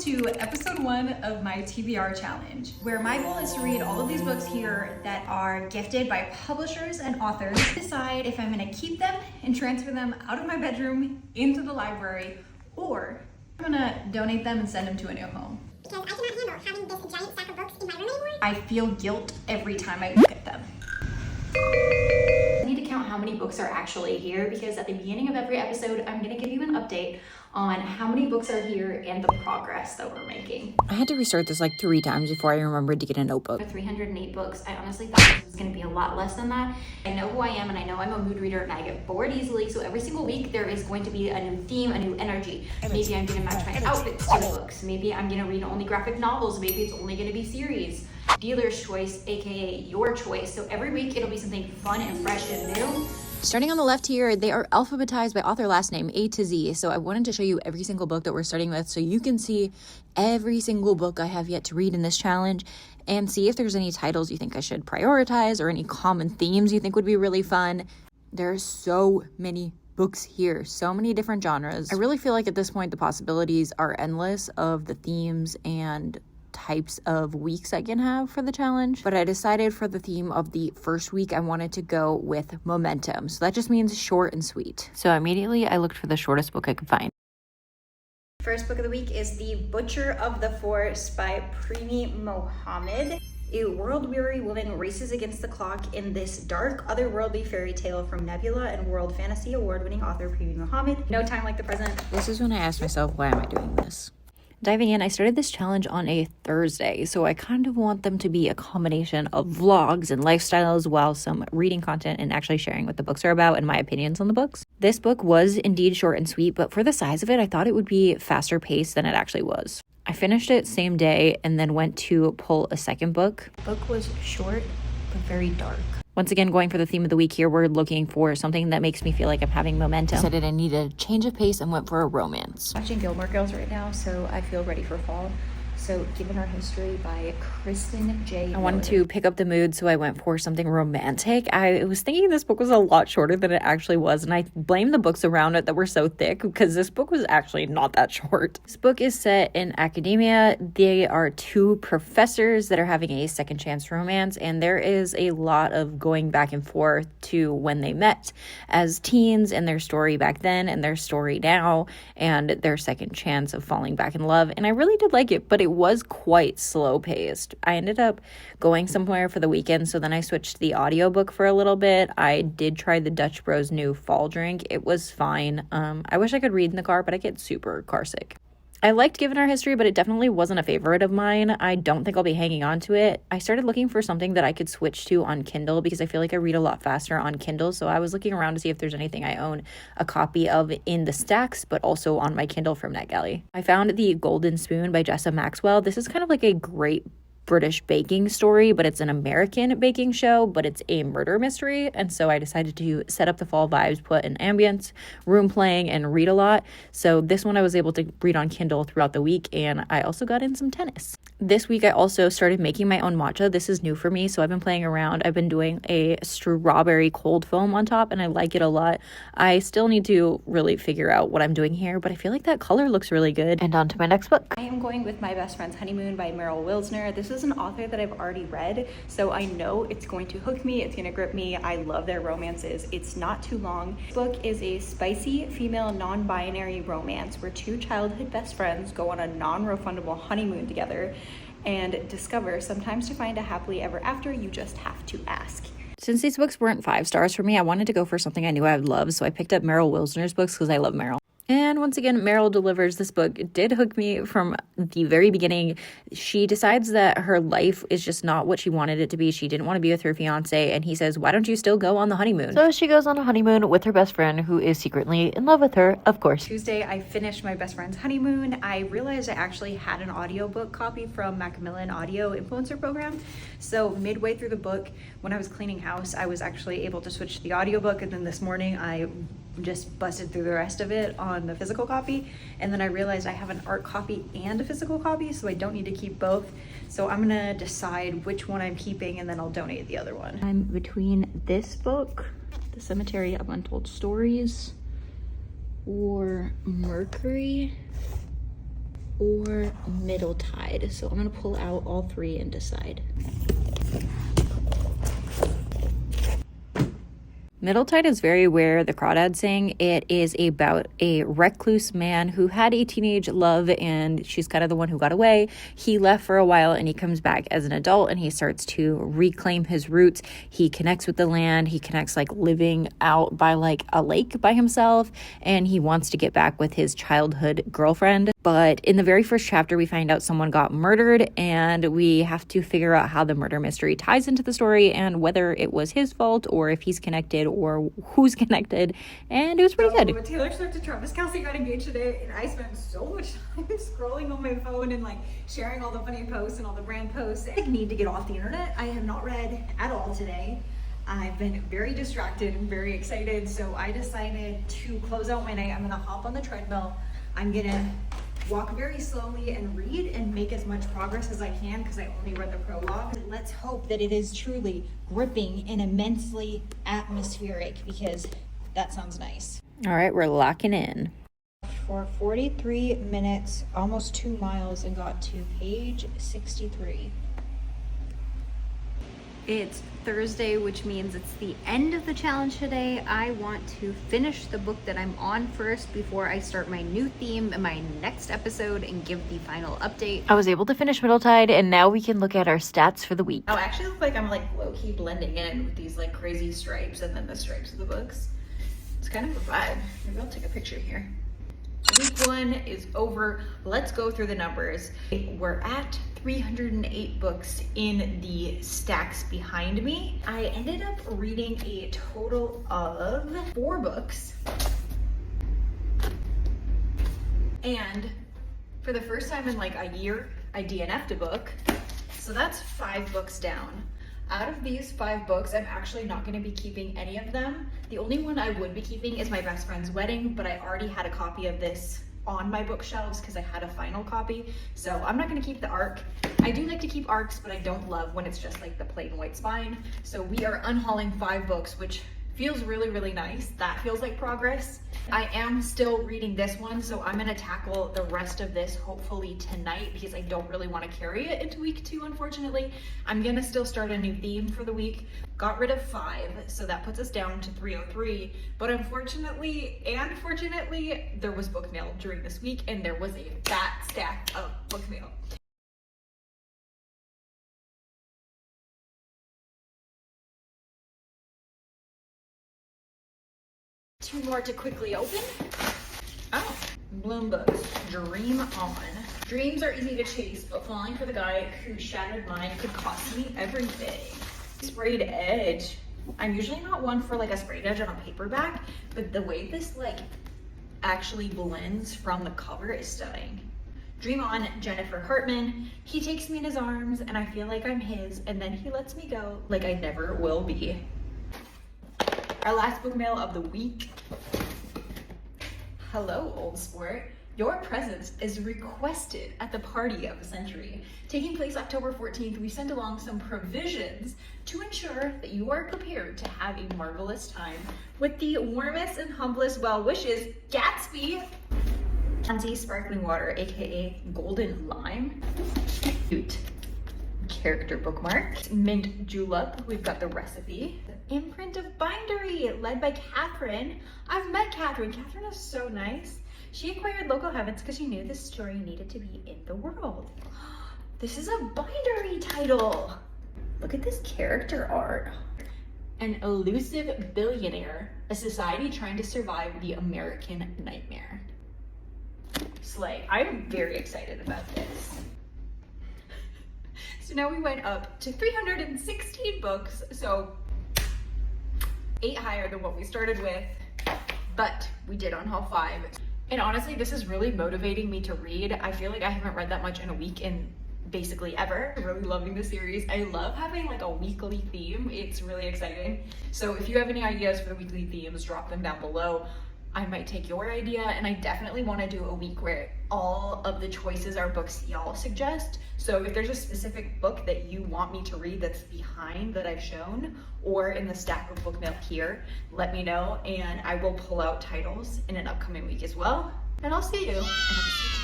to episode 1 of my TBR challenge, where my goal is to read all of these books here that are gifted by publishers and authors. Decide if I'm gonna keep them and transfer them out of my bedroom into the library, or I'm gonna donate them and send them to a new home. Because I cannot handle having this giant stack of books in my room anymore. I feel guilt every time I look at them. I need to count how many books are actually here, because at the beginning of every episode, I'm gonna give you an update on how many books are here and the progress that we're making. I had to restart this like 3 times before I remembered to get a notebook. 308 books. I honestly thought this was gonna be a lot less than that. I know who I am, and I know I'm a mood reader, and I get bored easily, so every single week there is going to be a new theme, a new energy. Maybe I'm gonna match my outfits to the books. Maybe I'm gonna read only graphic novels. Maybe it's only gonna be series. Dealer's choice, aka your choice. So every week it'll be something fun and fresh and new. Starting on the left here, they are alphabetized by author last name, A to Z. So I wanted to show you every single book that we're starting with so you can see every single book I have yet to read in this challenge and see if there's any titles you think I should prioritize or any common themes you think would be really fun. There are so many books here, so many different genres. I really feel like at this point the possibilities are endless of the themes and types of weeks I can have for the challenge, but I decided for the theme of the first week I wanted to go with momentum. So that just means short and sweet. So immediately I looked for the shortest book I could find. First book of the week is The Butcher of the Forest by Premee Mohamed. A world-weary woman races against the clock in this dark, otherworldly fairy tale from Nebula and World Fantasy Award-winning author Premee Mohamed. No time like the present. This is when I asked myself, why am I doing this? Diving in, I started this challenge on a Thursday, so I kind of want them to be a combination of vlogs and lifestyles while some reading content and actually sharing what the books are about and my opinions on the books. This book was indeed short and sweet, but for the size of it, I thought it would be faster paced than it actually was. I finished it same day and then went to pull a second book. The book was short, but very dark. Once again, going for the theme of the week here, we're looking for something that makes me feel like I'm having momentum. I decided I needed a change of pace and went for a romance. Watching Gilmore Girls right now, so I feel ready for fall. So Given Our History by Kristyn J. I wanted to pick up the mood, so I went for something romantic. I was thinking this book was a lot shorter than it actually was, and I blame the books around it that were so thick because this book was actually not that short. This book is set in academia. They are 2 professors that are having a second chance romance, and there is a lot of going back and forth to when they met as teens and their story back then and their story now and their second chance of falling back in love. And I really did like it, but it was quite slow paced. I ended up going somewhere for the weekend, so then I switched to the audiobook for a little bit. I did try the Dutch Bros new fall drink. It was fine. I wish I could read in the car, but I get super car sick. I liked Given Our History, but it definitely wasn't a favorite of mine. I don't think I'll be hanging on to it. I started looking for something that I could switch to on Kindle because I feel like I read a lot faster on Kindle. So I was looking around to see if there's anything I own a copy of in the stacks, but also on my Kindle from NetGalley. I found The Golden Spoon by Jessa Maxwell. This is kind of like a great British baking story, but it's an American baking show, but it's a murder mystery. And so I decided to set up the fall vibes, put an ambience, room playing, and read a lot. So this one I was able to read on Kindle throughout the week, and I also got in some tennis. This week I also started making my own matcha. This is new for me, so I've been playing around. I've been doing a strawberry cold foam on top, and I like it a lot. I still need to really figure out what I'm doing here, but I feel like that color looks really good. And on to my next book. I am going with My Best Friend's Honeymoon by Meryl Wilsner. This is an author that I've already read, so I know it's going to hook me, it's going to grip me. I love their romances. It's not too long. This book is a spicy female non-binary romance where 2 childhood best friends go on a non-refundable honeymoon together and discover sometimes to find a happily ever after, you just have to ask. Since these books weren't 5 stars for me, I wanted to go for something I knew I would love, so I picked up Meryl Wilsner's books because I love Meryl. And once again, Meryl delivers. This book did hook me from the very beginning. She decides that her life is just not what she wanted it to be. She didn't want to be with her fiance, and he says, why don't you still go on the honeymoon? So she goes on a honeymoon with her best friend, who is secretly in love with her, of course. Tuesday, I finished My Best Friend's Honeymoon. I realized I actually had an audiobook copy from Macmillan Audio Influencer Program. So midway through the book, when I was cleaning house, I was actually able to switch to the audiobook, and then this morning I just busted through the rest of it on the physical copy, and then I realized I have an art copy and a physical copy, so I don't need to keep both. So I'm gonna decide which one I'm keeping, and then I'll donate the other one. I'm between this book, The Cemetery of Untold Stories, or Mercury. or Middletide. So I'm gonna pull out all three and decide. Middletide is very where the crawdads sing. It is about a recluse man who had a teenage love, and she's kind of the one who got away. He left for a while and he comes back as an adult and he starts to reclaim his roots. He connects with the land. He connects like living out by like a lake by himself, and he wants to get back with his childhood girlfriend. But in the very first chapter, we find out someone got murdered, and we have to figure out how the murder mystery ties into the story and whether it was his fault or if he's connected or who's connected. And it was pretty good. Taylor Swift and Travis Kelce got engaged today, and I spent so much time scrolling on my phone and like sharing all the funny posts and all the brand posts. I need to get off the internet. I have not read at all today. I've been very distracted and very excited, so I decided to close out my night. I'm gonna hop on the treadmill. I'm gonna walk very slowly and read and make as much progress as I can because I only read the prologue. Let's hope that it is truly gripping and immensely atmospheric, because that sounds nice. All right, we're locking in. For 43 minutes, almost 2 miles, and got to page 63. It's Thursday, which means it's the end of the challenge today. I want to finish the book that I'm on first before I start my new theme in my next episode and give the final update. I was able to finish Middletide, and now we can look at our stats for the week. I actually look like I'm like low-key blending in with these like crazy stripes and then the stripes of the books. It's kind of a vibe. Maybe I'll take a picture here. Week 1 is over. Let's go through the numbers. We're at 308 books in the stacks behind me. I ended up reading a total of 4 books. And for the first time in like a year, I DNF'd a book. So that's 5 books down. Out of these 5 books, I'm actually not going to be keeping any of them. The only one I would be keeping is my best friend's wedding, but I already had a copy of this on my bookshelves because I had a final copy. So I'm not going to keep the ARC. I do like to keep ARCs, but I don't love when it's just like the plain white spine. So we are unhauling 5 books, which feels really, really nice. That feels like progress. I am still reading this one, so I'm gonna tackle the rest of this hopefully tonight because I don't really want to carry it into week 2, unfortunately. I'm gonna still start a new theme for the week. Got rid of 5, so that puts us down to 303. But unfortunately and fortunately, there was book mail during this week, and there was a fat stack of book mail. Two more to quickly open. Oh, Bloom Books, Dream On. Dreams are easy to chase, but falling for the guy who shattered mine could cost me everything. Sprayed edge. I'm usually not one for like a sprayed edge on a paperback, but the way this like actually blends from the cover is stunning. Dream On, Jennifer Hartman. He takes me in his arms and I feel like I'm his, and then he lets me go like I never will be. Our last book mail of the week. Hello, old sport. Your presence is requested at the party of the century. Taking place October 14th, we send along some provisions to ensure that you are prepared to have a marvelous time. With the warmest and humblest well wishes, Gatsby. Tansy Sparkling Water, aka Golden Lime. Cute character bookmark. Mint Julep, we've got the recipe. Imprint of Bindery, led by Catherine. I've met Catherine. Catherine is so nice. She acquired Local Heavens because she knew this story needed to be in the world. This is a Bindery title. Look at this character art. An elusive billionaire, a society trying to survive the American nightmare. Slay. I'm very excited about this. So now we went up to 316 books, so 8 higher than what we started with, but we did unhaul 5. And honestly, this is really motivating me to read. I feel like I haven't read that much in a week in basically ever. I'm really loving the series. I love having like a weekly theme. It's really exciting. So if you have any ideas for the weekly themes, drop them down below. I might take your idea, and I definitely want to do a week where all of the choices are books y'all suggest. So if there's a specific book that you want me to read that's behind that I've shown or in the stack of book mail here, let me know and I will pull out titles in an upcoming week as well. And I'll see you in episode 2.